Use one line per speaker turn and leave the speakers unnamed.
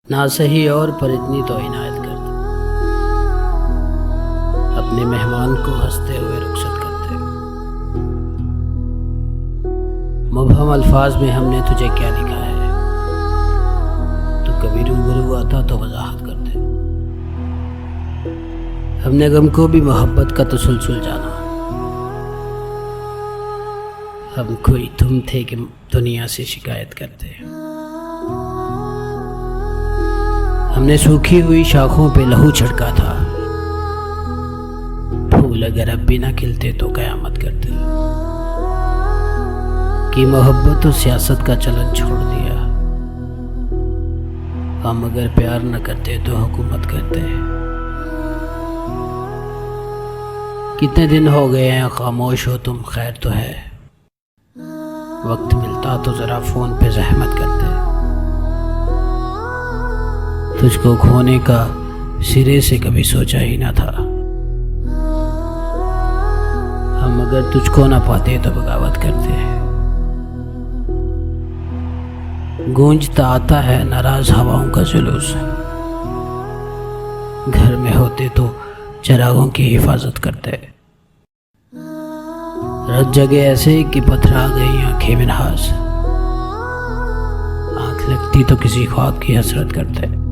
ना सही और पर इतनी तो इनायत कर दो, अपने मेहमान को हंसते हुए रुखसत करते हो। मुबहम अल्फाज में हमने तुझे क्या लिखा है, तो कभी रूबरू आता तो वजाहत करते। हमने गम को भी मोहब्बत का तसलसल जाना, हम कोई तुम थे कि दुनिया से शिकायत करते। हमने सूखी हुई शाखों पे लहू छिड़का था, फूल अगर अब भी ना खिलते तो कयामत करते। कि मोहब्बत और सियासत का चलन छोड़ दिया, हम अगर प्यार न करते तो हुकूमत करते। कितने दिन हो गए हैं खामोश हो तुम, खैर तो है, वक्त मिलता तो जरा फोन पे जहमत करते। तुझको खोने का सिरे से कभी सोचा ही ना था, हम अगर तुझको ना पाते तो बगावत करते। गूंजता आता है नाराज हवाओं का जुलूस, घर में होते तो चिरागों की हिफाजत करते। रात जगे ऐसे कि पथरा गई आंखें मिन्हास, आंख लगती तो किसी ख्वाब की हसरत करते।